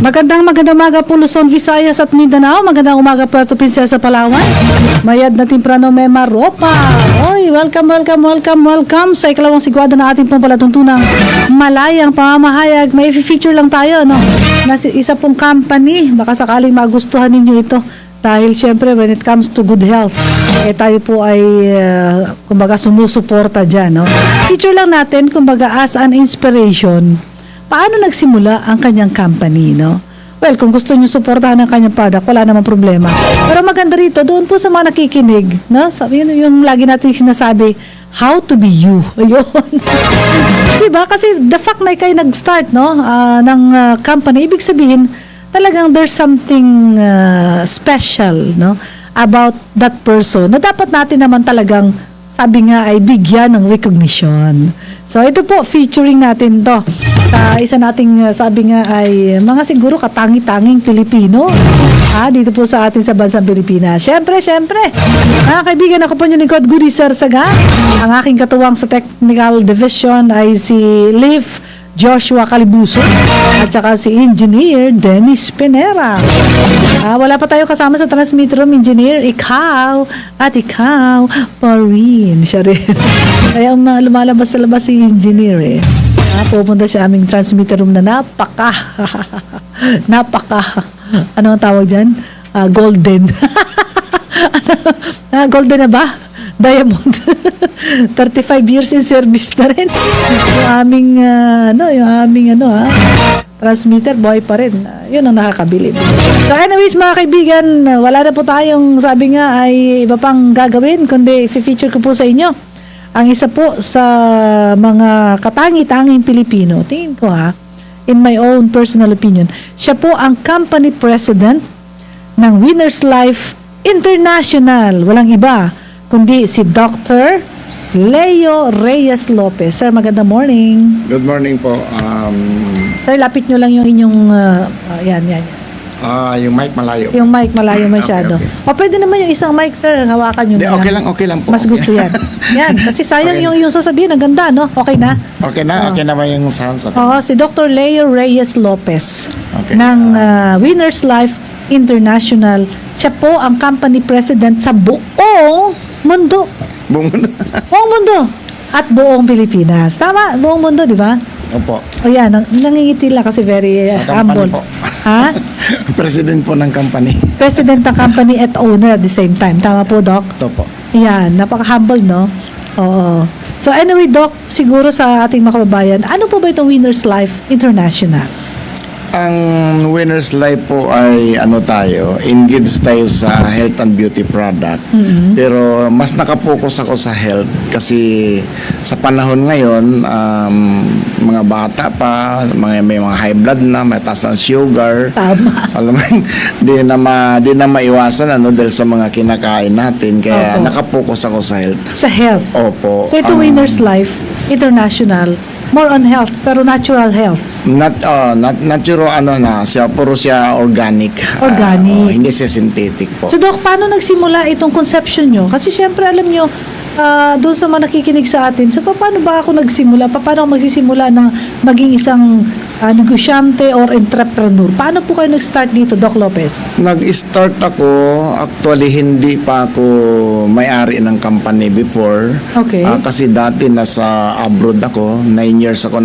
Magandang umaga po Luzon, Visayas at Mindanao. Magandang umaga Puerto Princesa, Palawan. Mayad na Timprano, Mema, Ropa. Oy, welcome sa ikalawang sigwado na ating pong palatuntunang malayang pamamahayag. May feature lang tayo, no? Isa pong company, baka sakaling magustuhan ninyo ito. Dahil syempre when it comes to good health, tayo po ay kumbaga sumusuporta dyan, no? Feature lang natin, kumbaga as an inspiration, paano nagsimula ang kanyang company, no? Well, kung gusto niyo suportahan ang kanyang product, wala namang problema. Pero maganda rito, doon po sa mga nakikinig, no? Sabi, yun yung lagi natin sinasabi, how to be you. Ayun. Diba? Kasi the fact na kayo nag-start, no, ng company, ibig sabihin, talagang there's something special, no, about that person na dapat natin naman talagang, sabi nga, ay bigyan ng recognition. So, ito po, featuring natin to. Isa nating, sabi nga, ay mga siguro katangi-tanging Pilipino. Dito po sa atin sa bansang Pilipinas. Siyempre, mga kaibigan, ako po yung lingkod, Goody Sarsaga. Ang aking katuwang sa Technical Division ay si Liv Joshua Calibuso at saka si Engineer Dennis Pinera. Wala pa tayo kasama sa transmitter room, Engineer. Ikaw Pauline, siya rin. Kaya lumalabas sa labas si Engineer pupunta siya aming transmitter room na napaka ano ang tawag dyan? Golden. Golden na ba? Diamond. 35 years in service na rin. Yung aming transmitter, boy pa rin. Yun ang nakakabilib. So anyways, mga kaibigan, wala na po tayong, sabi nga, ay iba pang gagawin, kundi i-feature ko po sa inyo ang isa po sa mga katangi-tanging Pilipino. Tingin ko in my own personal opinion, siya po ang company president ng Winners Life International. Walang iba kundi si Dr. Leo Reyes Lopez. Sir, magandang morning. Good morning po. Sir, lapit nyo lang yung inyong yan. Yung mic malayo. Yung mic malayo masyado. Okay. O pwede naman yung isang mic, sir, hawakan nyo na. Okay lang po. Mas gusto yan. Yan, kasi sayang Okay. yung sasabihin, ang ganda, no? Okay na? Okay na ba yung sounds? Okay. Oo, si Dr. Leo Reyes Lopez Okay. ng Winners Life International. Siya po ang company president sa buong mundo. Buong mundo. Buong mundo. At buong Pilipinas. Tama? Buong mundo, di ba? Opo. O yan, nangingiti lang kasi very Sa humble. company po. President po ng company. President ng company at owner at the same time. Tama po, Doc? Ito po. Yan, napaka-humble, no? Oo. So anyway, Doc, siguro sa ating mga kababayan, ano po ba itong Winners Life International? Ang Winners Life po ay engaged tayo sa health and beauty product. Mm-hmm. Pero mas nakapokus ako sa health kasi sa panahon ngayon, mga bata pa, may mga high blood na, may taas ng sugar. Tama. Alam mo, di na maiwasan dahil sa mga kinakain natin. Kaya Opo. nakapokus ako sa health. Sa health. Opo. So ito Winners Life International, more on health, pero natural health. Natural puro siya organic. Organic. Hindi siya synthetic po. So Doc, paano nagsimula itong conception nyo? Kasi syempre alam nyo, doon sa mga nakikinig sa atin, so paano ba ako nagsimula? Paano ako magsisimula ng maging isang negosyante or entrepreneur? Paano po kayo nag-start dito, Doc Lopez? Nag-start ako, actually hindi pa ako may-ari ng company before. Okay. Kasi dati nasa abroad ako, 9 years ako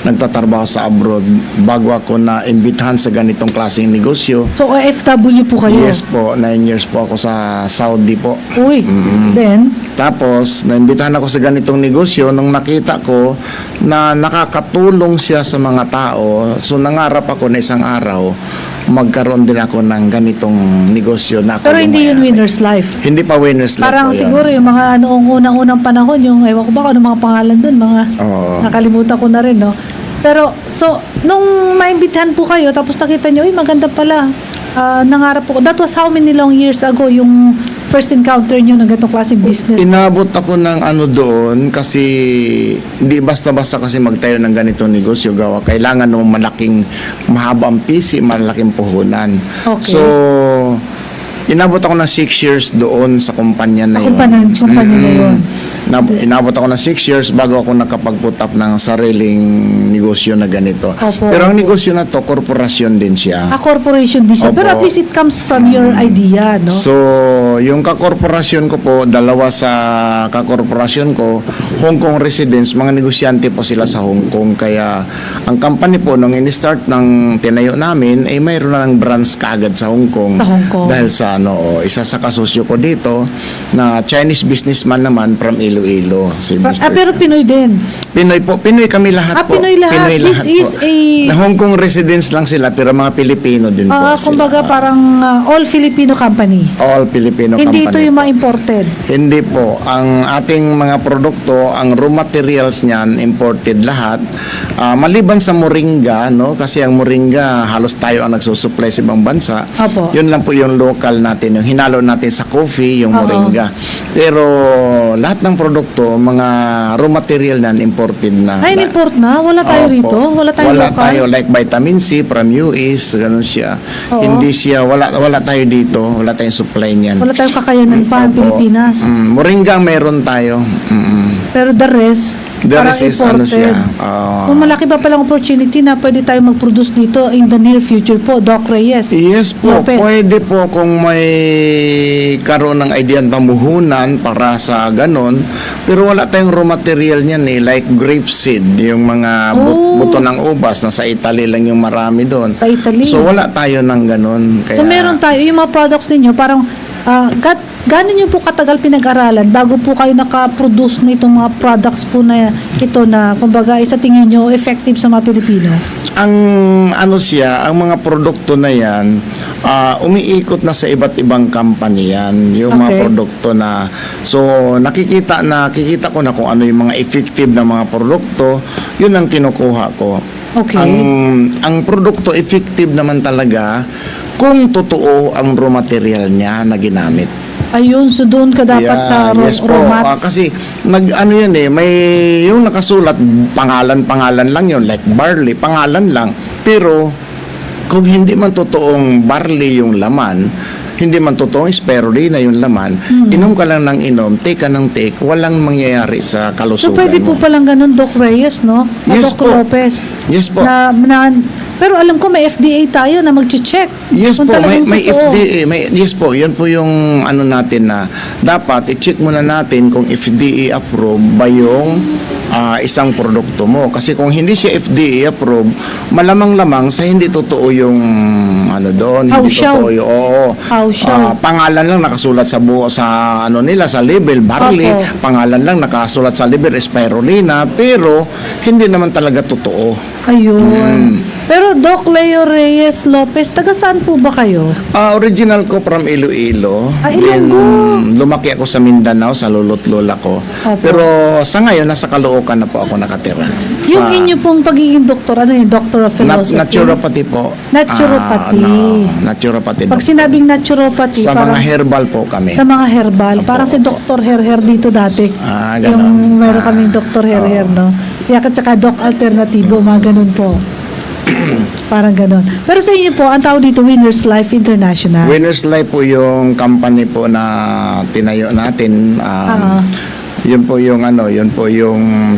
nagtatrabaho sa abroad bago ako na-imbitahan sa ganitong klaseng negosyo. So OFW po kayo? Yes po, 9 years po ako sa Saudi po. Uy, then? Tapos, naimbitahan ako sa ganitong negosyo nung nakita ko na nakakatulong siya sa mga tao. So, nangarap ako na isang araw, magkaroon din ako ng ganitong negosyo na ako. Pero hindi yun may-ari. Winners Life. Hindi pa Winners Life Parang po yun. siguro yung mga noong unang panahon, yung ewan ko ba ano mga pangalan dun, mga Oo. nakalimutan ko na rin, no? Pero, so, nung maimbitahan po kayo, tapos nakita nyo, maganda pala, nangarap po. That was how many long years ago yung first encounter nyo ng ganitong klaseng business? Inabot ako ng doon kasi hindi basta-basta kasi magtayo ng ganitong negosyo gawa. Kailangan ng malaking mahabang PC, malaking puhunan. Okay. So, inabot ako ng 6 years doon sa kumpanya na yun. Kumpanya na yun. Inabot ako ng 6 years bago ako nakapag-put up ng sariling negosyo na ganito. Opo. Pero ang negosyo na to, korporasyon din siya. A corporation din siya. Opo. Pero at least it comes from your idea, no? So, yung kakorporasyon ko po, dalawa sa kakorporasyon ko, Hong Kong residents, mga negosyante po sila sa Hong Kong. Kaya, ang company po, nung in-start ng tinayo namin, ay mayroon na ng branch kaagad sa Hong Kong. Sa Hong Kong. Dahil sa, isa sa kasosyo ko dito, na Chinese businessman naman from Iloilo. Si Mr. pero Pinoy din. Pinoy po. Pinoy kami lahat po. Pinoy lahat. This is po. a- Na Hong Kong residents lang sila, pero mga Pilipino din po sila. Kumbaga parang all Filipino company. All Filipino Hindi company ito yung po. mga imported. Hindi po. Ang ating mga produkto, ang raw materials niyan, imported lahat. Maliban sa moringa, no? Kasi ang moringa, halos tayo ang nagsusupply sa ibang bansa. Opo. Yun lang po yung local natin, yung hinalo natin sa coffee, yung Oo. moringa. Pero lahat ng produkto, mga raw material niyan, imported na. Ay, import na? Wala tayo Opo. rito? Wala tayo local? tayo. Like vitamin C from US, ganun siya. Oo. Hindi siya, wala tayo dito. Wala tayong supply niyan. Wala tayong kakayanan pa ang Opo. Pilipinas. Moringa meron tayo. Pero the rest, The parang rest is imported. siya. Kung malaki pa palang opportunity na pwede tayo mag-produce dito in the near future po, Doc Reyes. Yes po, Lopez. pwede po kung may karoon ng idea ng pamuhunan para sa ganon. Pero wala tayong raw material niyan like grape seed, yung mga buto ng ubas na sa Italy lang yung marami doon. Sa Italy. So wala tayo ng ganon. Kaya, So meron tayo, yung mga products ninyo, parang gano'n nyo po katagal pinag-aralan bago po kayo nakaproduce nitong mga products po na ito na kumbaga sa tingin nyo effective sa mga Pilipino? ang ang mga produkto na yan, umiikot na sa iba't ibang company yan, yung mga Okay. produkto na, so nakikita ko na kung ano yung mga effective na mga produkto, yun ang kinukuha ko. Okay. Ang produkto effective naman talaga kung totoo ang raw material niya na ginamit. Ayun, so doon ka dapat sa yes po. raw mats. Kasi yan may yung nakasulat pangalan lang yun, like barley, pangalan lang. Pero kung hindi man totoong barley yung laman, hindi man totoong spirulina yung laman, inom ka lang ng inom, take ka ng take, walang mangyayari sa So kalusugan pwede mo. po palang ganun, Doc Reyes, no? O Yes Doc po. Lopez. Yes po. Pero alam ko may FDA tayo na mag-check. Yes Kung po, talagang may totoo. FDA, yes po, yun po yung natin na dapat i-check muna natin kung FDA approved ba yung isang produkto mo. Kasi kung hindi siya FDA approved, malamang-lamang sa hindi totoo yung doon, hindi Hausyaw. totoo yung Hausyaw. pangalan lang nakasulat sa nila sa label barley, Opo. pangalan lang nakasulat sa label spirulina, pero hindi naman talaga totoo. Ayun. Pero Doc Leo Reyes Lopez, taga saan po ba kayo? Original ko from Iloilo. Ilonggo. Then, lumaki ako sa Mindanao, sa lolo't lola ko. Opo. Pero sa ngayon, nasa Caloocan na po ako nakatira. Yung inyo pong pagiging doktor, ano yung Doctor of Philosophy? Naturopathy po. Naturopathy. Naturopathy. Pag sinabing naturopathy, sa parang mga herbal po kami. sa mga herbal, Opo, parang si Dr. Herher dito dati. Ganon. Yung meron kaming Dr. Herher, no? Kaya at saka Doc Alternativo, mga ganun po. Parang ganun. Pero sa inyo po, ang tawag dito, Winners Life International. Winners Life po yung company po na tinayo natin. Yun po yung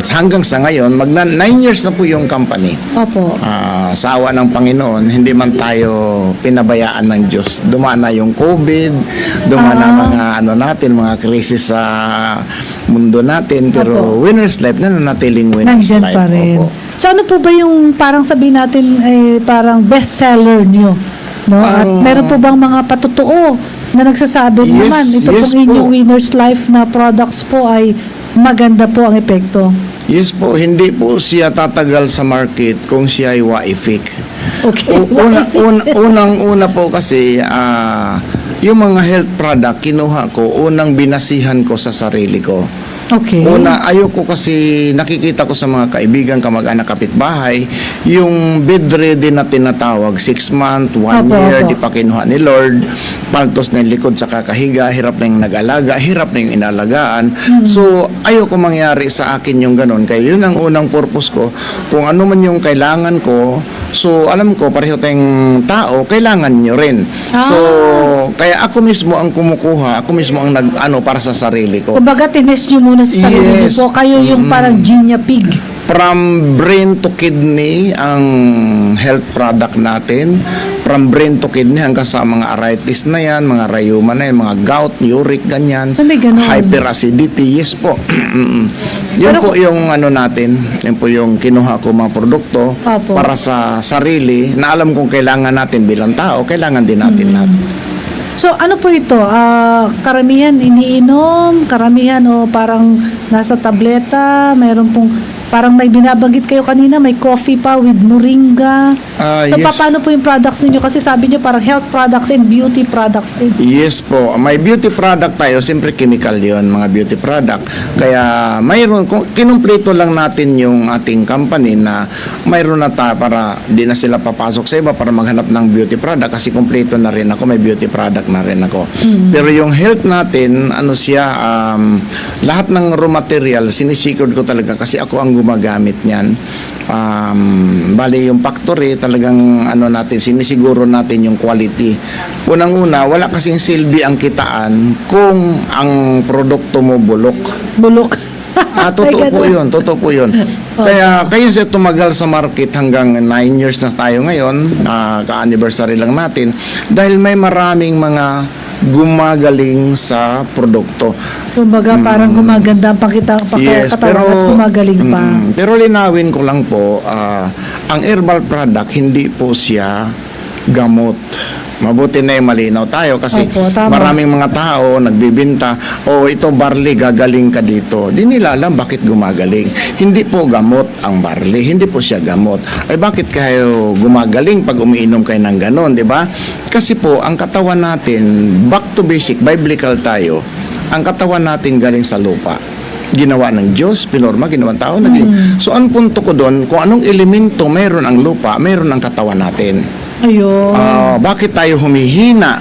hanggang sa ngayon, 9 years na po yung company. Opo. Sa awa ng Panginoon, hindi man tayo pinabayaan ng Diyos. Dumaan na yung COVID, dumaan na mga krisis sa mundo natin, pero Opo. Winners Life na nanatiling Winners Nandyan Life. pa rin. Opo. So ano po ba yung parang sabihin natin parang bestseller nyo? No? At meron po bang mga patotoo na nagsasabi Yes, naman ito yes pong inyong po. Winners Life na products po ay maganda po ang epekto? Yes po, hindi po siya tatagal sa market kung siya ay waifik. Okay. Unang-una po kasi yung mga health product kinuha ko, unang binasihan ko sa sarili ko. Okay. Una, ayoko kasi nakikita ko sa mga kaibigan, kamag-anak, kapitbahay, yung bedridden na tinatawag, 6 months, 1 Opo, year, opo. di pa kinuha ni Lord, paltos na yung likod sa kakahiga, hirap na yung nag-alaga, hirap na yung inalagaan. So, ayoko mangyari sa akin yung ganun. Kaya yun ang unang purpose ko. Kung ano man yung kailangan ko, So, alam ko, pareho tayong tao, kailangan nyo rin. So, kaya ako mismo ang kumukuha, ako mismo ang para sa sarili ko. Kumbaga, tinest nyo muna sa sarili Yes. po. Kayo yung parang Genia Pig. From brain to kidney ang health product natin. From brain to kidney hanggang sa mga arthritis na yan, mga rheuma na yan, mga gout, uric, ganyan. So, may ganun. Hyperacidity, yes po. Yun Pero- po yung natin, yun po yung kinuha ko mga produkto Opo. para sa sarili na alam kong kailangan natin bilang tao, kailangan din natin natin. So, ano po ito? Karamihan iniinom, karamihan o parang nasa tableta, mayroon pong parang may binabanggit kayo kanina, may coffee pa with moringa. So, Yes. paano po yung products ninyo? Kasi sabi nyo parang health products and beauty products din. Yes po. May beauty product tayo. Siyempre chemical yon mga beauty product. Kaya mayroon, kinumpleto lang natin yung ating company na mayroon na para di na sila papasok sa iba para maghanap ng beauty product kasi kumpleto na rin ako. May beauty product na rin ako. Pero yung health natin, lahat ng raw material, sinisikod ko talaga kasi ako ang gumagamit niyan. Bali yung factory talagang natin sinisiguro natin yung quality. Unang-una, wala kasing silbi ang kitaan kung ang produkto mo bulok. Bulok. Totoo Ay, po ganun. yun, totoo po yun. Kaya siya tumagal sa market hanggang 9 years na tayo ngayon, ka-anniversary lang natin, dahil may maraming mga gumagaling sa produkto. Kumbaga parang gumaganda ang Yes, katawan at gumagaling pa. Pero linawin ko lang po, ang herbal product, hindi po siya gamot. Mabuti na yung malinaw tayo kasi Opo, tama. maraming mga tao nagbibinta, ito barley, gagaling ka dito. Di nila alam bakit gumagaling. Hindi po gamot ang barley, hindi po siya gamot. Ay bakit kayo gumagaling pag umiinom kayo ng ganon, di ba? Kasi po, ang katawan natin, back to basic, biblical tayo, ang katawan natin galing sa lupa. Ginawa ng Diyos, pinorma, ginawang tao, naging. So, ang punto ko doon, kung anong elemento mayroon ang lupa, mayroon ang katawan natin. Ayun. Bakit tayo humihina?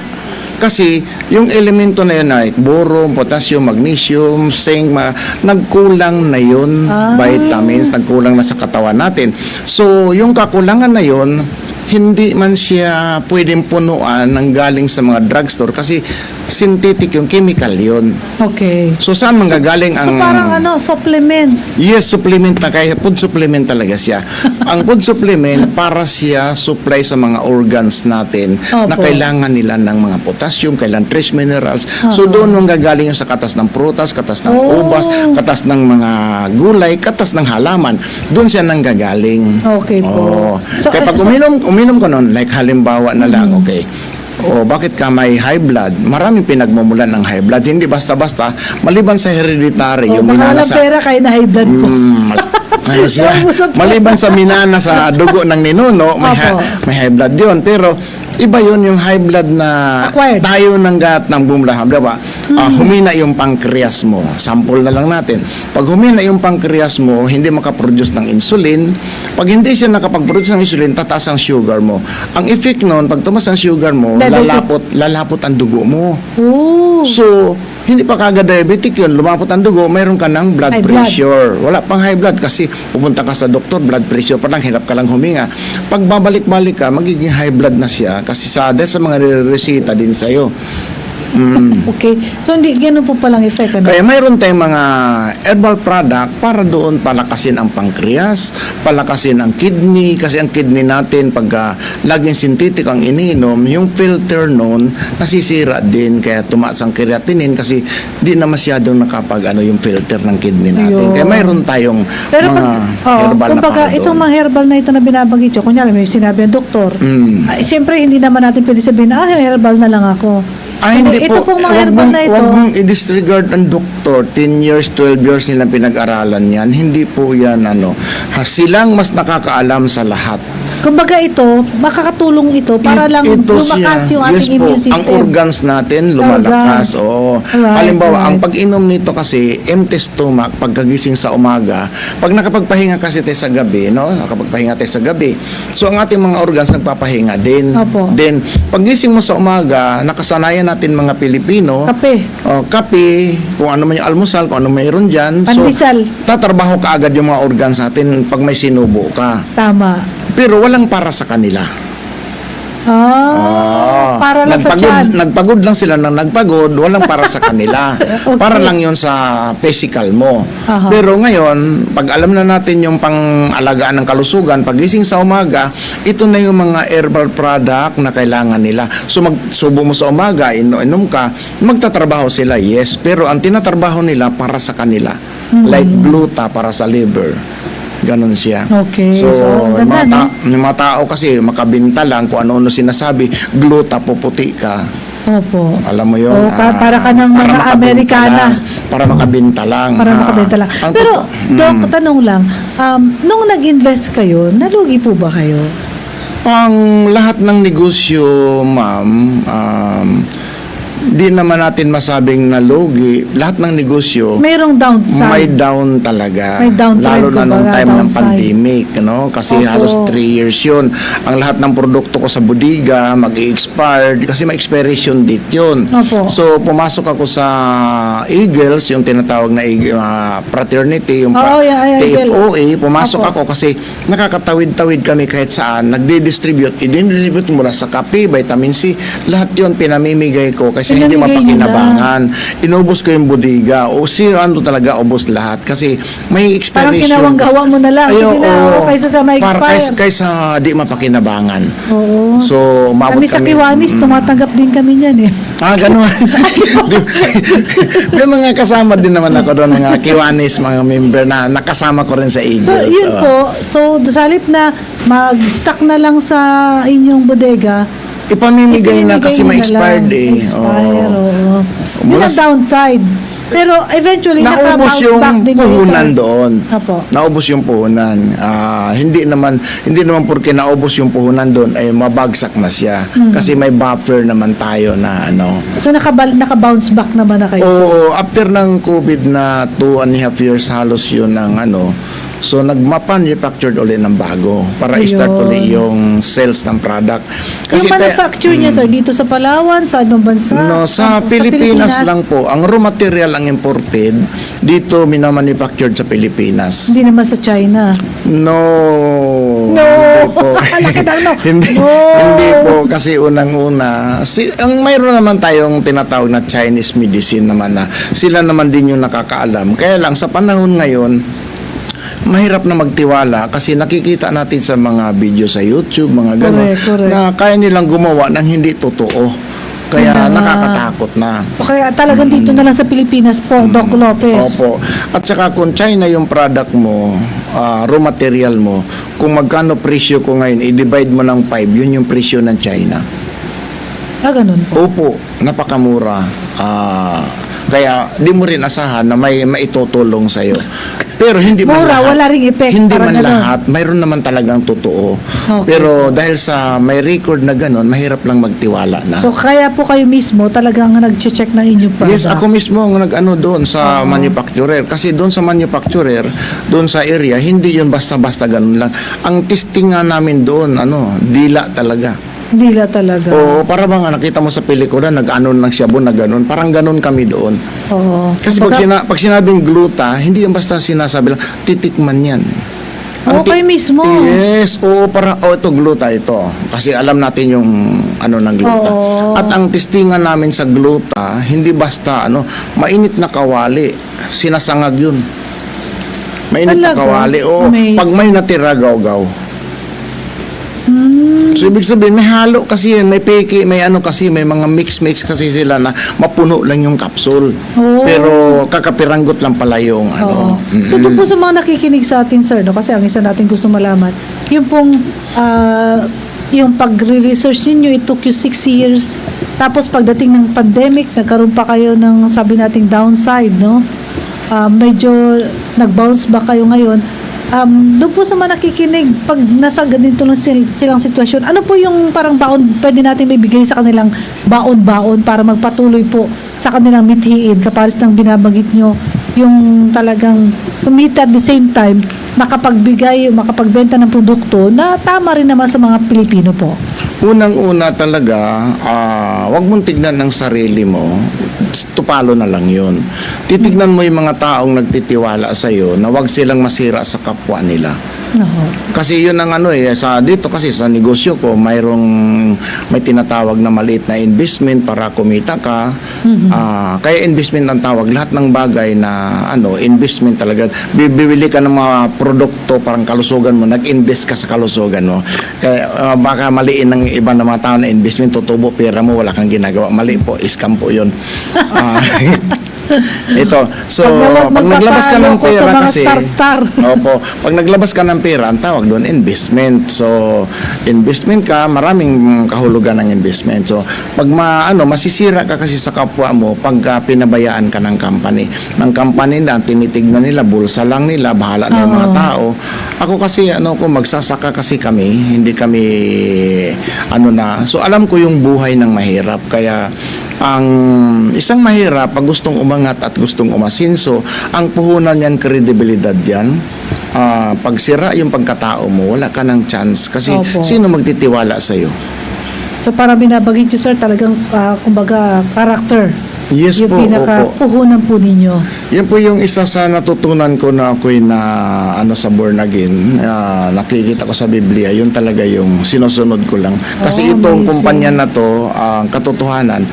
Kasi yung elemento na yun ay boron, potassium, magnesium, zinc, nagkulang na yun, vitamins, nagkulang na sa katawan natin. So, yung kakulangan na yun, hindi man siya pwedeng punuan ng galing sa mga drugstore kasi synthetic yung chemical yun. Okay. So, saan manggagaling So, ang... parang supplements. Yes, supplement na kaya food supplement talaga siya. Ang food supplement para siya supply sa mga organs natin na Opo. kailangan nila ng mga potassium, kailangan trace minerals. So doon manggagaling yung sa katas ng prutas, katas ng ubas, katas ng mga gulay, katas ng halaman. Doon siya nanggagaling. Okay po. Oh. So, Kaya pag uminom ko noon, like halimbawa na lang, okay. Bakit ka may high blood? Maraming pinagmumulan ng high blood. Hindi basta-basta, maliban sa hereditary, yung baka minana walang sa... pera kayo na high blood po. Ano siya? Maliban sa minana sa dugo ng ninuno, Opo. may high blood yun. Pero iba yun yung high blood na Acquired. tayo ng gat ng bumulaham, diba? Humina yung pancreas mo. Sample na lang natin. Pag humina yung pancreas mo, hindi makaproduce ng insulin. Pag hindi siya nakapag-produce ng insulin, tataas ang sugar mo. Ang effect nun, pag tumas ang sugar mo, lalapot ang dugo mo. Oh. So, hindi pa kagad diabetic yun, lumapot ang dugo, mayroon ka ng blood High blood. pressure. Wala pang high blood kasi pupunta ka sa doktor, blood pressure pa lang, hirap ka lang huminga. Pag babalik-balik ka, magiging high blood na siya kasi dahil sa mga resita din sa'yo. Okay. So, hindi ganun po palang effect. Ano? Kaya mayroon tayong mga herbal product para doon palakasin ang pancreas, palakasin ang kidney, kasi ang kidney natin pagka laging synthetic ang iniinom, yung filter noon nasisira din, kaya tumaas ang creatinine kasi di na masyadong yung filter ng kidney natin. Ayun. Kaya mayroon tayong Pero mga herbal na kumbaga, para itong doon. mga herbal na ito na binabanggit nyo, kunyari may sinabi ang doktor, siyempre hindi naman natin pwede sabihin, herbal na lang ako. Hindi Ito po. pong mga herbal na ito. Huwag mong i-disregard ang doktor. 10 years, 12 years nilang pinag-aralan yan. Hindi po yan silang mas nakakaalam sa lahat. Kumbaga ito, makakatulong ito para lang lumakas yung ating immune system. Ang organs natin lumalakas. Organs. Oo. Alright, Halimbawa, ang alright. pag-inom nito kasi, empty stomach, pagkagising sa umaga, pag nakapagpahinga kasi tayo sa gabi, nakapagpahinga tayo sa gabi, so ang ating mga organs nagpapahinga din. Opo. Then, paggising mo sa umaga, nakasanayan natin mga Pilipino, kape, kung ano man yung almusal, kung ano mayroon dyan. Pandesal. So, tatrabaho ka agad yung mga organs natin pag may sinubo ka. Tama. pero walang para sa kanila. Para lang sa tiyan. Nagpagod lang sila ng nagpagod, walang para sa kanila. Okay. Para lang yun sa physical mo. Aha. Pero ngayon, pag alam na natin yung pang-alagaan ng kalusugan, pagising sa umaga, ito na yung mga herbal product na kailangan nila. So magsubo mo sa umaga, inom ka, magtatrabaho sila, yes. Pero ang tinatrabaho nila para sa kanila. Like gluta para sa liver. Ganon siya. Okay. So, ang ganda, yung mga tao kasi makabinta lang kung ano-ano sinasabi, gluta, puputi ka. Opo. Alam mo yun? Para ka ng para mga makabenta Amerikana. lang. Para makabinta lang. Para makabenta lang. Ang Pero, Doc, Mm. tanong lang, nung nag-invest kayo, nalugi po ba kayo? Ang lahat ng negosyo, ma'am, di naman natin masabing nalugi. Lahat ng negosyo, Mayroong downside. may down talaga. May downtrend, Lalo na nung kumbaga, time ng downside. pandemic, no? Kasi Opo. halos 3 years yun. Ang lahat ng produkto ko sa bodega, mag-i-expired kasi may expiration date yun. Opo. So, pumasok ako sa Eagles, yung tinatawag na fraternity, yung Oo, yeah, TFOA. Pumasok Opo. ako kasi nakakatawid-tawid kami kahit saan. Nagdi-distribute. I-distribute mula sa kape, vitamin C. Lahat yun pinamimigay ko kasi hindi Pinamigay mapakinabangan. Inubos ko yung bodega. O ano talaga, ubos lahat. Kasi may Parang expiration. kinawang-gawa mo na lang. Ay, Sige na, oo. kaysa sa may Para expire. kaysa di mapakinabangan. Oo. So, umabot Kami sa Kiwanis, tumatanggap din kami niyan eh. Ganun. May mga kasama din naman ako doon, mga Kiwanis, mga member na nakasama ko rin sa So, Eagles. yun Oo. po. So, sa halip na mag-stock na lang sa inyong bodega, Ipamimigay na kasi nyo may na expired lang. eh. Expire, oo. Yun Mula ang downside. Pero eventually, Naubos naka-bounce yung back din kayo, puhunan sir. doon. Apo. Naubos yung puhunan. Hindi naman porque naubos yung puhunan doon ay mabagsak na siya. Kasi may buffer naman tayo na ano. So, naka-bounce back naman na kayo. Oo, after ng COVID na 2.5 years halos yun ng ano. So nagma-manufactured ulit ng bago para Ayun. i-start ulit yung sales ng product. Yung manufacture niya, sir, dito sa Palawan, sa anong bansa? No, sa Pilipinas lang po. Ang raw material ang imported, dito minamanufactured sa Pilipinas. Hindi naman sa China. No. No. Hindi po. Laki ng no. hindi, No. hindi po kasi unang-una, ang mayroon naman tayong tinatawag na Chinese medicine naman na sila naman din yung nakakaalam. Kaya lang sa panahon ngayon, mahirap na magtiwala kasi nakikita natin sa mga video sa YouTube, mga gano'n, Correct. na kaya nilang gumawa ng hindi totoo. Kaya Ah. nakakatakot na. So, kaya talagang dito na lang sa Pilipinas po, Doc Lopez. Opo. At saka kung China yung product mo, raw material mo, kung magkano presyo ko ngayon, i-divide mo ng 5, yun yung presyo ng China. Ganun po. Opo, napakamura. Kaya di mo rin asahan na may maitutulong sa'yo. Pero hindi man Mura, lahat. wala ring effect, Hindi parang man ganun. lahat. Mayroon naman talagang totoo. Okay. Pero dahil sa may record na gano'n, mahirap lang magtiwala na. So, kaya po kayo mismo talagang nag-check ng inyong product. Yes, ako mismo ang nag-ano doon sa manufacturer. Kasi doon sa manufacturer, doon sa area, hindi yun basta-basta ganun lang. Ang testing nga namin doon, dila talaga. Dila talaga. O para bang nakita mo sa pelikula, nag-ano ng siyabon na ganun. Parang ganun kami doon. Oo. Kasi pag sinabing gluta, hindi yung basta sinasabi lang, titikman yan. Okay mismo. Yes, ito gluta ito. Kasi alam natin yung ng gluta. Oo. At ang testingan namin sa gluta, hindi basta mainit na kawali. Sinasangag yun. Mainit na Talaga? kawali. Oo, Amazing. pag may natira, gaw-gaw. So, ibig sabihin, may halo kasi yan, may peke, may kasi, may mga mix kasi sila na mapuno lang yung kapsul. Oh. Pero kakapiranggot lang pala yung Oo. So, doon po sa mga nakikinig sa atin, sir, kasi ang isa natin gusto malaman, yung pong, yung pag-research ninyo, it took you 6 years. Tapos, pagdating ng pandemic, nagkaroon pa kayo ng, sabi nating, downside, no? Medyo nag-bounce back kayo ngayon. Doon po sa mga nakikinig, pag nasa ganito lang silang sitwasyon, ano po yung parang baon pwede natin ibigay sa kanilang baon-baon para magpatuloy po sa kanilang mithiin, kapares ng binabagit nyo, yung talagang kumita at the same time, makapagbenta ng produkto na tama rin naman sa mga Pilipino po. Unang-una talaga, wag mong tignan ng sarili mo, tupalo na lang yun. Titignan mo yung mga taong nagtitiwala sa'yo na wag silang masira sa kapwa nila. Kasi yun ang sa dito kasi sa negosyo ko may tinatawag na maliit na investment para kumita ka. Kaya investment ang tawag, lahat ng bagay na investment talaga. Bibili ka ng mga produkto parang kalusugan mo, nag-invest ka sa kalusugan mo. Kaya baka maliin ng iba ng mga tao na investment, tutubo pera mo, wala kang ginagawa. Mali po, scam po yun. Ito. So, pag naglabas ka ng pera kasi, opo, pag naglabas ka ng pera, ang tawag doon, investment. So, investment ka, maraming kahulugan ng investment. So, pag masisira ka kasi sa kapwa mo, pag pinabayaan ka ng company. Ng company na, tinitignan nila, bulsa lang nila, bahala na yung mga tao. Ako kasi, magsasaka kasi kami, hindi kami, so alam ko yung buhay ng mahirap. Kaya, ang isang mahirap, pag gustong umangat at gustong umasinso, ang puhunan yan, kredibilidad yan. Pag sira yung pagkatao mo, wala ka ng chance. Kasi sino magtitiwala sa'yo? So, para binabagin nyo, sir, talagang, kumbaga, character. Yes yung po, pinaka-puhunan po ninyo. Yan po yung isa sa natutunan ko na ako'y sa born again. Nakikita ko sa Biblia, yun talaga yung sinusunod ko lang. Kasi itong kumpanya na to, ang katotohanan,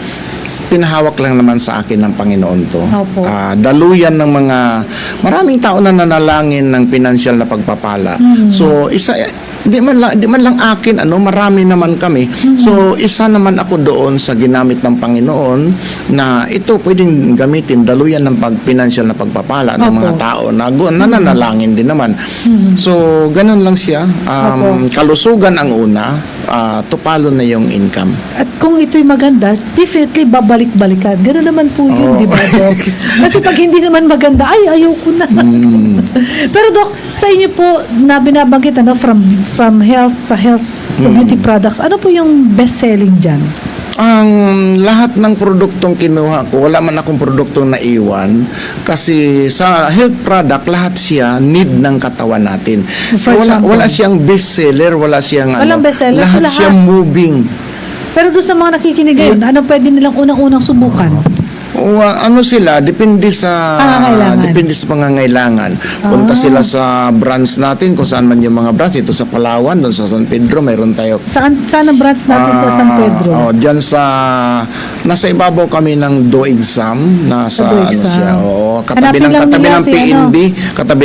pinahawak lang naman sa akin ng Panginoon to. Daluyan ng maraming tao na nanalangin ng pinansyal na pagpapala. So, di man lang akin, marami naman kami. So, isa naman ako doon sa ginamit ng Panginoon na ito pwedeng gamitin, daluyan ng pinansyal na pagpapala ng mga tao na nananalangin din naman. So, ganun lang siya. Kalusugan ang una, tupalo na yung income. At kung ito'y maganda, definitely babalik-balikan. Gano'n naman po yun, di ba, Doc? Kasi pag hindi naman maganda, ayoko na. Pero Doc, sa inyo po, na binabanggit, from health sa health to beauty products, ano po yung best-selling dyan? Ang lahat ng produktong kinuha ko, wala man akong produktong naiwan kasi sa health product, lahat siya need ng katawan natin. Wala siyang bestseller, wala siyang bestseller, lahat siyang moving. Pero doon sa mga nakikinig ngayon, ano pwede nilang unang-unang subukan? Sila, depende sa pangangailangan. Punta sila sa branch natin, kung saan man yung mga branch. Ito sa Palawan, doon sa San Pedro, mayroon tayo. Saan ang branch natin sa San Pedro? Diyan nasa ibabaw kami ng Do Exam, nasa katabi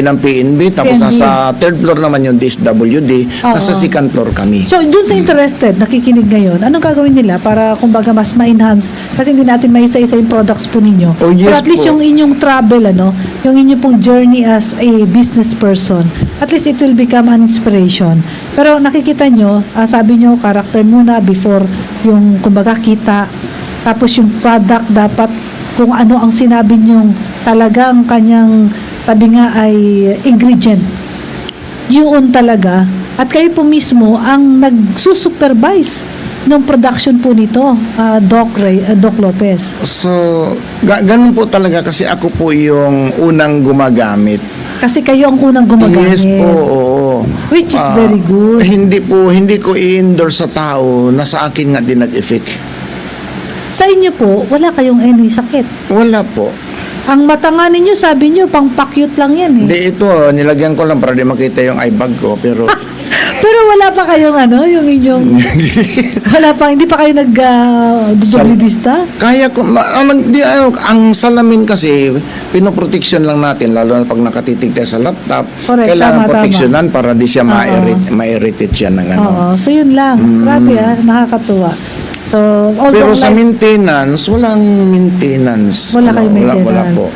ng PNB, tapos nasa third floor naman yung DSWD, nasa second floor kami. So, doon sa interested, nakikinig ngayon, anong gagawin nila para kumbaga mas ma-enhance? Kasi hindi natin may isa-isa yung products po ninyo. Yes, pero at least yung inyong travel, yung inyong pong journey as a business person, at least it will become an inspiration. Pero nakikita nyo, sabi nyo, character muna before yung kumbaga kita, tapos yung product dapat kung ano ang sinabi nyong talagang kanyang, sabi nga ay ingredient. Yun talaga. At kayo po mismo ang nagsusupervise ng production po nito, Doc Lopez. So, ganun po talaga kasi ako po yung unang gumagamit. Kasi kayo ang unang gumagamit. Yes po, oo. Which is very good. Hindi ko i-endorse sa tao na sa akin nga din nag-effect. Sa inyo po, wala kayong any sakit? Wala po. Ang mata nga ninyo, sabi nyo, pang pakyut lang yan eh. Hindi, ito, nilagyan ko lang para di makita yung eye bag ko, pero... Pero wala pa kayong yung inyong... hindi pa kayo nag-dublibista? Kaya ko, ang salamin kasi, pinoproteksyon lang natin, lalo na pag nakatitig tayo sa laptop, correct, kailangan tama. proteksyonan para di siya ma-irritate siya ng So yun lang. Grabe nakakatuwa. So, pero sa maintenance, walang maintenance. Wala kayong maintenance.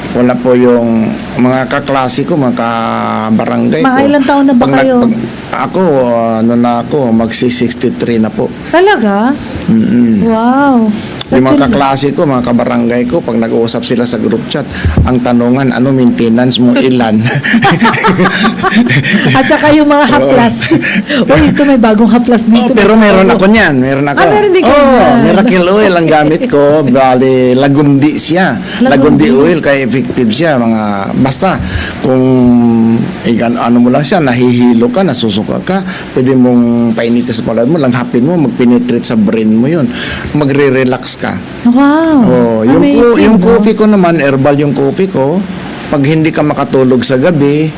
Wala po yung mga kaklase ko, mga kabarangay ko. Mga ilang taon na ba kayo? Ako, magsi-63 na po. Talaga? Wow. Yung mga kaklase ko, mga kabarangay ko, pag nag-uusap sila sa group chat, ang tanungan, maintenance mo, ilan? At saka yung mga haplas. Ito may bagong haplas dito. Pero meron ako niyan. Meron ako. Meron din kayo Miracle Oil ang gamit ko. Bali, lagundi siya. Lagundi oil, kaya effective siya. Basta, kung ano mo lang siya, nahihilo ka, nasusuka ka, pwede mong painitin sa palad mo, langhapin mo, mag-penetrate sa brain mo yun. Magre-relax ka. Wow. Yung coffee ko naman, herbal yung coffee ko. Pag hindi ka makatulog sa gabi,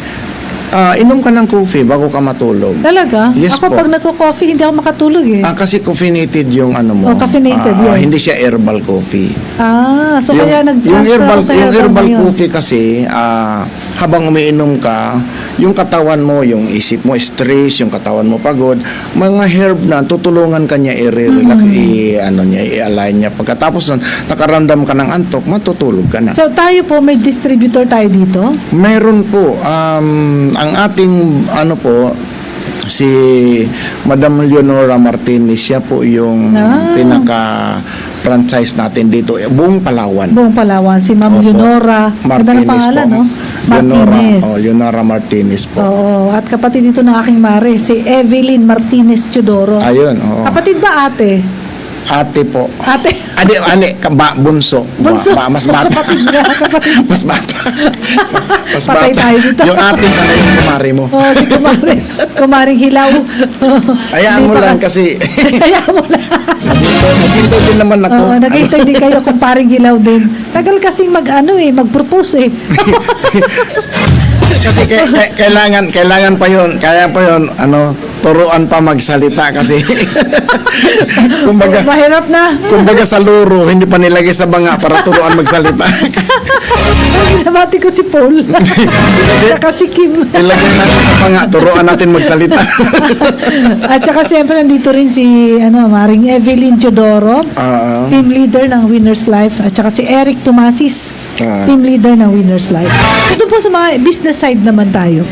Inom ka ng coffee bago ka matulog. Talaga? Yes Ako po. pag nagko-coffee, hindi ako makatulog eh. Kasi caffeinated yung ano mo. Oh, caffeinated, yes. Hindi siya herbal coffee. So kaya yung nag-transfer herbal, ako sa yung herbal ngayon. coffee kasi, habang umiinom ka, yung katawan mo, yung isip mo stress, yung katawan mo pagod, mga herb na tutulungan ka niya i-relax, i-align niya. Pagkatapos nun, nakaramdam ka ng antok, matutulog ka na. So tayo po, may distributor tayo dito? Meron po, ang ating si Madam Leonora Martinez, siya po yung pinaka-franchise natin dito, buong Palawan. Buong Palawan. Si Ma'am Opo. Leonora. Ganda ng pangalan, po. no? Martinez. Leonora Martinez po. Oo. At kapatid dito ng aking mare, si Evelyn Martinez Teodoro. Ayun, oo. Kapatid ba ate? Ate po. Ate? Bunso. Bunso. Mas bata. Kapatid nga, kapatid. Mas bata. Mas Patay bata. tayo dito. Yung ate na yung kumari mo. Oh, si Kumaring Hilaw. Hayaan mo lang kasi. Hayaan mo lang. Naghintay din naman ako. Oo, naghintay din kayo kung paring Hilaw din. Tagal kasing mag-propose eh. Kasi kailangan pa yun, turuan pa magsalita kasi kumbaga Mahirap na. sa luro, hindi pa nilagay sa banga para turuan magsalita. Binabati ko si Paul. Saka si Kim. Ilagay natin sa banga, turuan natin magsalita. At saka siyempre nandito rin si Maring Evelyn Teodoro, team leader ng Winners Life. At saka si Eric Tomasis, team leader ng Winners Life. Ito po sa mga business side naman tayo.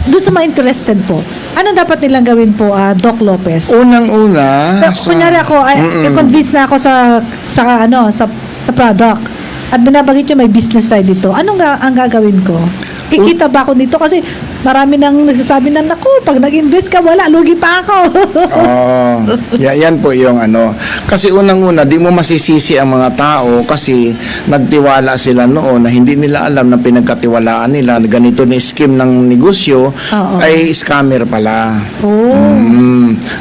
Doon sa mga interested po, ano dapat nilang gawin po, Doc Lopez? Unang-una, Kunyari ako, convinced na ako sa product. At binabanggit niya may business side dito. Ano nga ang gagawin ko? Kikita ba ako dito? Kasi marami nang nagsasabi na, naku, pag nag-invest ka, wala, lugi pa ako. yan po yung Kasi unang-una, di mo masisisi ang mga tao kasi nagtiwala sila noon na hindi nila alam na pinagkatiwalaan nila na ganito na scheme ng negosyo ay scammer pala.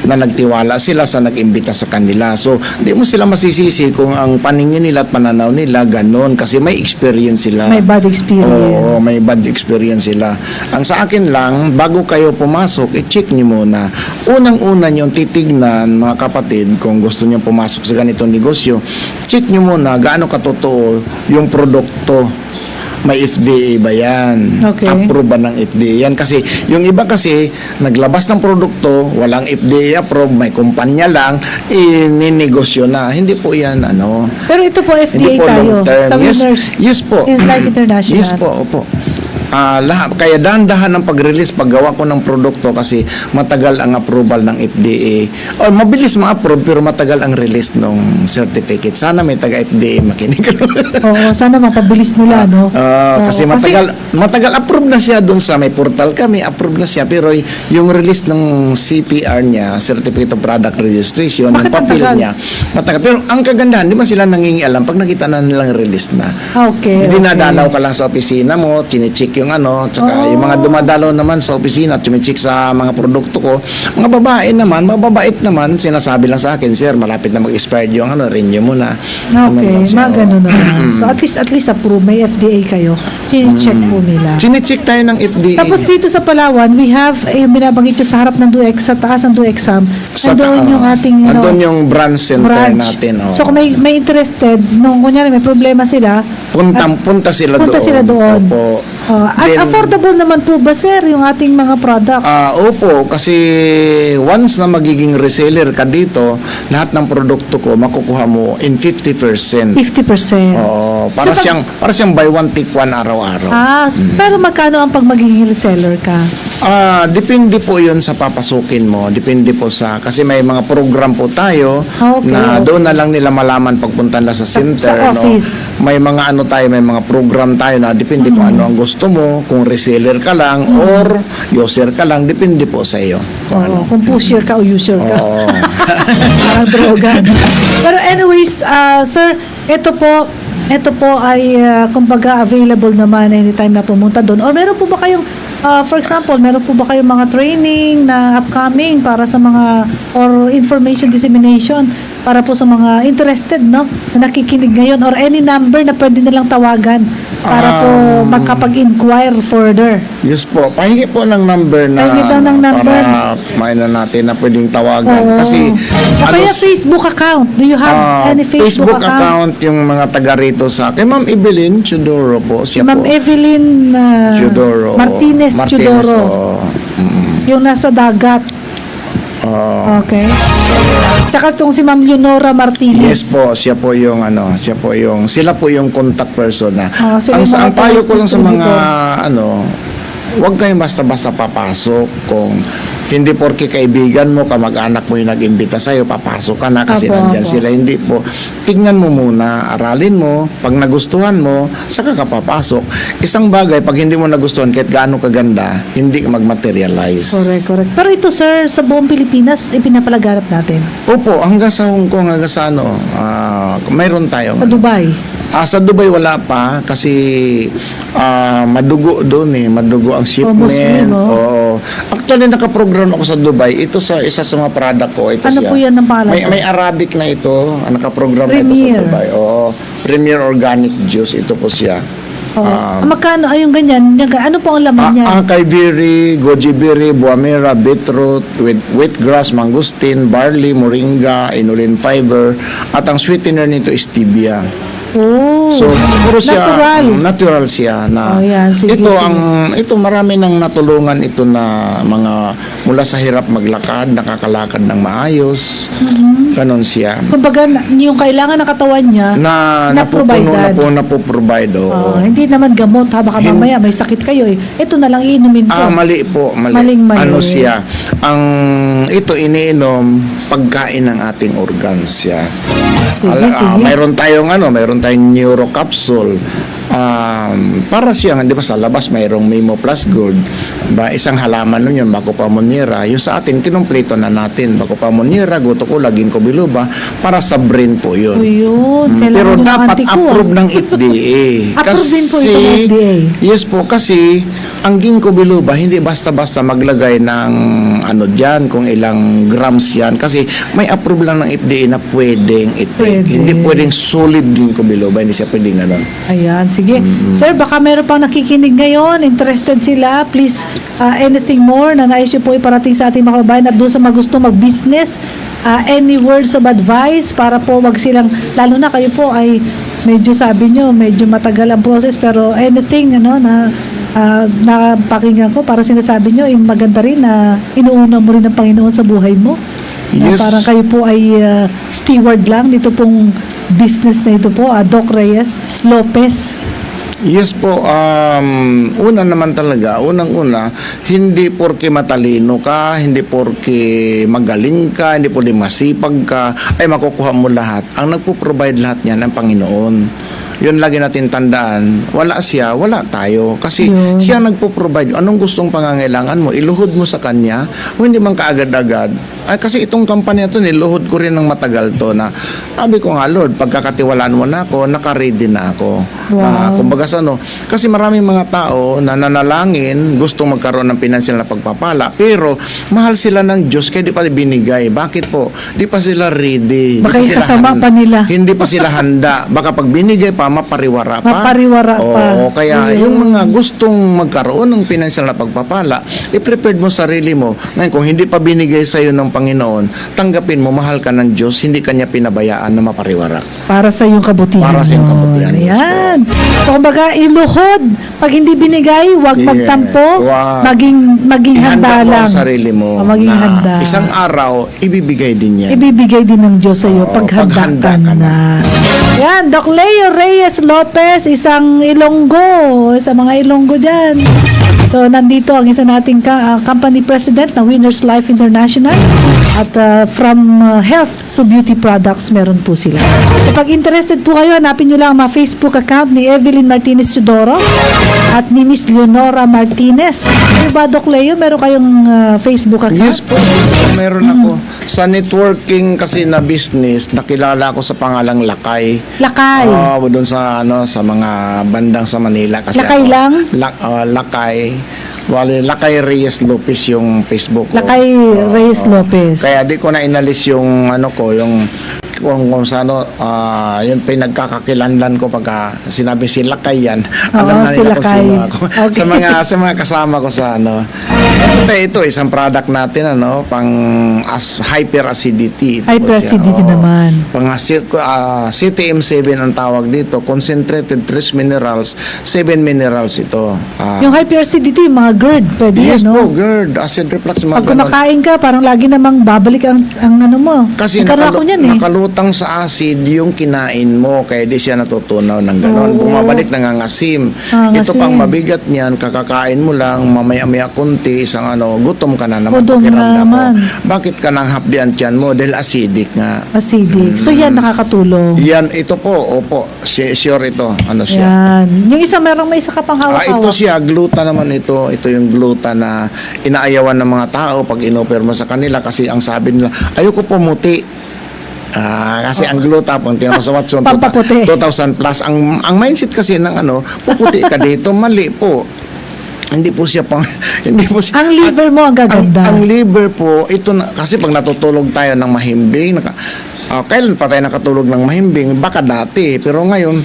Na nagtiwala sila sa nag-imbita sa kanila. So, di mo sila masisisi kung ang paningin nila at pananaw nila ganon kasi may experience sila. May bad experience. Oo, may bad experience sila. Ang sa akin lang, bago kayo pumasok, i-check niyo muna. Unang-una niyong titignan, mga kapatid, kung gusto niyo pumasok sa ganitong negosyo, check niyo muna gaano katotoo yung produkto. May FDA ba yan? Okay. Approve ba ng FDA yan? Kasi yung iba kasi, naglabas ng produkto, walang FDA approve, may kumpanya lang, ininegosyo na. Hindi po yan, Pero ito po, FDA hindi po tayo. long term. Sa Winners. Yes po. In Life International. Yes po, opo. Kaya dahan-dahan ng pag-release, paggawa ko ng produkto kasi matagal ang approval ng FDA. O mabilis ma-approve pero matagal ang release ng certificate. Sana may taga-FDA makinig. Oo, sana mapabilis nila, no? Kasi matagal approve na siya doon sa may portal kami, approve na siya pero yung release ng CPR niya, Certificate of Product Registration, yung papel niya, matagal. Pero ang kagandahan, di ba sila nangingialam pag nakita na nilang release na. Okay. Dinadalaw ka lang sa opisina mo, chine-check yung tsaka yung mga dumadalaw naman sa opisina, chine-check sa mga produkto ko. Mga babae naman, mababait naman, sinasabi lang sa akin, sir, malapit na mag-expired yung renew mo na. Okay, mga ganun naman. So at least approve, may FDA kayo. Chine-check po nila. Chine-check tayo ng FDA. Tapos dito sa Palawan, we have binabanggit yung sa harap ng DOEX, sa taas ng DOEXam. Nandoon yung ating nandun yung branch center natin. So kung may interested, nung kunyari may problema sila, punta sila doon. Opo. At affordable naman po ba, sir, yung ating mga product? Opo, kasi once na magiging reseller ka dito, lahat ng produkto ko makukuha mo in 50%. 50%. Oo, para siyang buy one take one araw-araw. Pero magkano ang pag magiging reseller ka? Depende po 'yun sa papasukin mo. Depende po kasi may mga program po tayo na doon na lang nila malaman pagpunta nila sa center, sa office. May mga may mga program tayo na depende kung ano ang gusto mo, kung reseller ka lang or user ka lang, depende po sa iyo. Kung pusher ka o user ka. Parang droga. Pero anyways, sir, ito po ay kumbaga available naman anytime na pumunta doon. Or meron po ba kayong For example, meron po ba kayong mga training na upcoming para sa mga or information dissemination para po sa mga interested, no? Na nakikinig ngayon or any number na pwede nilang tawagan para po magkapag-inquire further. Yes po, pahingi po ng number na Pahingi daw ng number. para mainan natin na pwedeng tawagan. Oo. Kasi O kaya Facebook account. Do you have any Facebook, account? yung mga taga rito sa kay Ma'am Evelyn Chudoro po, siya Ma'am po. Evelyn Chudoro. Martinez Chudoro. oo. Yung nasa dagat. Oo. Okay. Tsaka itong si Ma'am Leonora Martinez. Yes po, sila po yung contact person na. Sila yung mga Ang payo ko lang sa mga distributor. huwag kayong basta-basta papasok kung hindi porke kaibigan mo, kamag-anak mo yung nag-imbita sa'yo, papasok ka na kasi Apo, nandyan apo. sila. Hindi po. Tingnan mo muna, aralin mo, pag nagustuhan mo, saka ka papasok. Isang bagay, pag hindi mo nagustuhan, kahit gaano kaganda, hindi ka mag-materialize. Correct. Pero ito, sir, sa buong Pilipinas, ipinapalaganap natin. Opo, hanggang sa Hong Kong, hanggang sa mayroon tayo. Sa Dubai. Sa Dubai wala pa kasi madugo doon madugo ang shipment. Muslim, oh. Oo. Actually nakaprogram ako sa Dubai. Ito sa isa sa mga product ko. Ito Ano siya. po yan ng pangalan, sir? May Arabic na ito. Nakaprogram na ito Premier. sa Dubai. Oo. Premier Organic Juice. Ito po siya. Magkano ay yung ganyan? Ano po ang laman niya? Acai berry, goji berry, buamera, beetroot, with wheatgrass, mangustin, barley, moringa, inulin fiber, at ang sweetener nito is stevia. Oh. So, puro siya, Natural. natural siya na Yan, sige, ito sige. ito marami nang natulungan ito na mga mula sa hirap maglakad, nakakalakad ng maayos. Ganon siya. Kumbaga, yung kailangan ng katawan niya, Na napupuno na-provided. na po provide. hindi naman gamot, ha? Baka mamaya may sakit kayo eh. Ito na lang iinumin ko. Mali po, mali. Maling-mali. Ano siya? Ito iniinom pagkain ng ating organs siya. Sige. Mayroon tayong neuro capsule. Para siya, di ba sa labas mayroong Mimo Plus Gold. Isang halaman nun yun, Bacopa monnieri. Yung sa atin, kinumpleto na natin. Bacopa monnieri, Gotocola, Ginkgo biloba. Para sa brain po yun. O yun, kailangan Pero nyo ng dapat anti-ko, approve ng FDA. Approve din po ito ng FDA. Yes po, kasi ang ginkgo biloba hindi basta-basta maglagay ng diyan kung ilang grams yan kasi may approve lang ng FDA na pwedeng i-take. Pwede. Hindi pwedeng solid ginkgo biloba, hindi siya pwedeng ganun. Ayan, sige. Sir, baka meron pang nakikinig ngayon, interested sila, please, anything more na nais nyo po iparating sa ating mga kababayan at doon sa magusto mag-business, any words of advice para po wag silang, lalo na kayo po ay medyo sabi nyo, medyo matagal ang process, pero anything, na pakinggan ko, para sinasabi nyo, maganda rin na inuuna mo rin ng Panginoon sa buhay mo. Na Yes. parang kayo po ay steward lang dito pong business na ito po, Doc Reyes Lopez. Yes po, unang-una, hindi porke matalino ka, hindi porke magaling ka, hindi porke masipag ka, ay makukuha mo lahat. Ang nagpo-provide lahat niyan ang Panginoon. Yun lagi natin tandaan, wala siya, wala tayo. Kasi Yun. siya nagpo-provide. Anong gustong pangangailangan mo, iluhod mo sa kanya, o hindi man kaagad-agad. Ay, kasi itong kampanya to niluhod ko rin ng matagal to na sabi ko nga, Lord, pagkakatiwalaan mo na ako, naka-ready na ako. Wow. Kumbaga kasi maraming mga tao na nanalangin, gustong magkaroon ng pinansyal na pagpapala, pero mahal sila ng Diyos kaya di pa binigay. Bakit po? Di pa sila ready. Baka Di pa sila ikasama pa nila. Hindi pa sila handa. Baka pag binigay pa, mapariwara pa. Mapariwara pa. Oo, kaya Ayun. yung mga gustong magkaroon ng pinansyal na pagpapala, i-prepared mo sarili mo. Ngayon, kung hindi pa binigay sa iyo ng Panginoon, tanggapin mo, mahal ka ng Diyos, hindi kanya pinabayaan na mapariwara. Para sa iyong kabutihan. Para sa iyong yun. kabutihan, yes po. Ayan. So, kumbaga, iluhod. Pag hindi binigay, huwag Yeah. magtampo. Wag. Maging handa Ihanda mo lang. ang sarili mo Maging na handa. isang araw, ibibigay din yan. Ibibigay din ng Diyos sa iyo Oo, pag handa paghanda ka ka na. Yan, Doc Leo Reyes Lopez, isang Ilonggo, sa mga Ilonggo dyan. So, nandito ang isa nating company president ng Winners Life International at from health to beauty products, meron po sila. So, pag interested po kayo, hanapin nyo lang ang mga Facebook account ni Evelyn Martinez Chudoro at ni Miss Leonora Martinez. Ano ba, Doc Leo, meron kayong Facebook account? Yes po, meron ako. Sa networking kasi na business, nakilala ako sa pangalang Lakay. Lakay. Doon sa sa mga bandang sa Manila kasi Lakay lang? Lakay. Wali, Lakay Reyes Lopez yung Facebook ko. Lakay Reyes Lopez. Kaya di ko na inalis yung ano ko, yung kung sa ano, yun pinagkakakilanlan ko pagka sinabi si Lakay yan. Alam na si nila kung Lakay. sino ako. Okay. Sa mga kasama ko sa ano. Ito isang product natin ano, pang hyperacidity. Ito po Hyperacidity siya. Oo. naman. Pang CTM7 ang tawag dito, concentrated trace minerals, 7 minerals ito. Yung hyperacidity, mga GERD, pwede Yes yan, no? po, GERD, acid reflux, mga Pag ganon. kumakain ka, parang lagi namang babalik ang ano mo. Kasi Nagkaroon ako niyan, nakalutang sa acid yung kinain mo, kaya di siya natutunaw ng ganon. Oo. Bumabalik nangangasim. Nangangasim. Ito pang mabigat niyan, kakakain mo lang, mamaya-maya kunti, isang ano, gutom ka na naman. Gutom pakiramdam mo. naman. Bakit ka nang hapdian tiyan mo? Dahil acidic nga. Acidic. So yan, nakakatulong. Yan, ito po, opo, sure ito. Ano siya? Yan. Yung isa, may isa ka pang hawak-hawak. Ito siya, gluta naman ito. Ito yung gluta na inaayawan ng mga tao pag inoper mo sa kanila kasi ang sabi nila, ayoko pumuti. Kasi ang gluta po, tinama sa Watson, Pampaputi. 2,000 plus. Ang mindset kasi ng ano, puputi ka dito, mali po. Hindi po siya pang hindi po siya, Ang liver mo ang gaganda. ang liver po ito na, kasi pag natutulog tayo ng mahimbing kailan pa tayo nakatulog ng mahimbing, baka dati, pero ngayon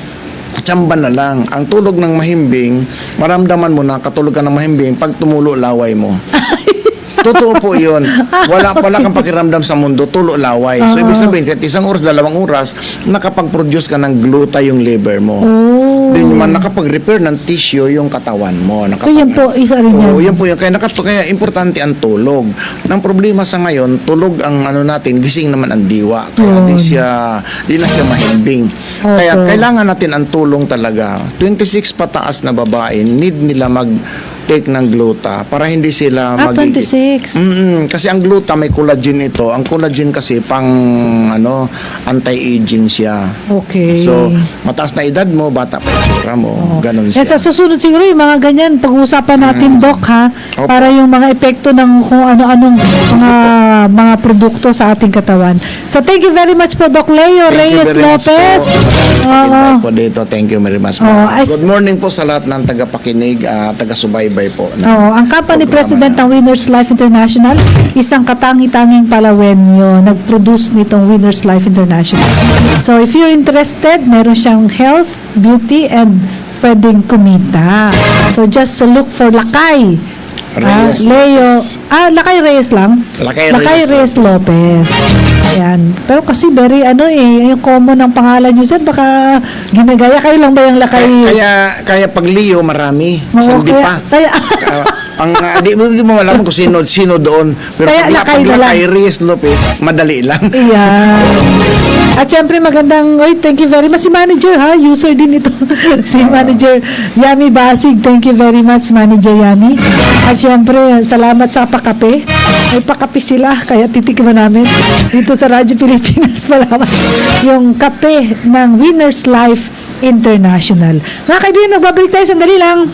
tsamba na lang. Ang tulog ng mahimbing, maramdaman mo na katulog ka ng mahimbing pag tumulo laway mo. Totoo po yun. Wala kang pakiramdam sa mundo, tulo laway. So, ibig sabihin, kahit 1 oras, 2 oras, nakapag-produce ka ng gluta yung liver mo. Din man nakapag-repair ng tissue yung katawan mo. So yan po, isa rin yan. Oo, yan po yun. Kaya importante ang tulog. Nang problema sa ngayon, tulog ang ano natin, gising naman ang diwa. Kaya di na siya mahimbing. Kaya kailangan natin ang tulong talaga. 26 pataas na babae, need nila take ng gluta para hindi sila 26. Kasi ang gluta may collagen ito. Ang collagen kasi pang anti-aging siya. Okay. So, mataas na edad mo, bata pa yung sura mo. Ganon Yan, siya. sa susunod siguro yung mga ganyan, pag-uusapan natin, Doc, ha? Opo. Para yung mga epekto ng kung ano-anong mga produkto sa ating katawan. So, thank you very much po, Doc Leo Thank you Reyes very much Lopez. po. Invite po dito. Thank you very much. Good morning po sa lahat ng tagapakinig, taga-subaybay po. Ang company programa president ng Winners Life International, isang katangi-tanging Palawenyo, nag-produce nitong Winners Life International. So, if you're interested, meron siyang health, beauty, and pwedeng kumita. So, just look for Lakay. Reyes Leo. Lopez. Lakay Reyes lang. Lakay Reyes Lopez. Ayan. Pero kasi very yung common ng pangalan niyo, sir, baka ginagaya kayo lang ba yung Lakay? Kaya pag Leo, marami. Oo, Hindi pa. kaya Di mo alam kung sino doon. Pero Kaya Lakay na lang. Lakay Reyes Lopez, madali lang. Ayan. At syempre magandang, thank you very much si manager ha, user din ito. Si manager Yami Basig, thank you very much manager Yami. At syempre, salamat sa pakape. May pakape sila, kaya titikman namin dito sa Radyo Pilipinas Palawan. Yung kape ng Winners Life International. Mga kaibigan, magbabalik tayo sandali lang.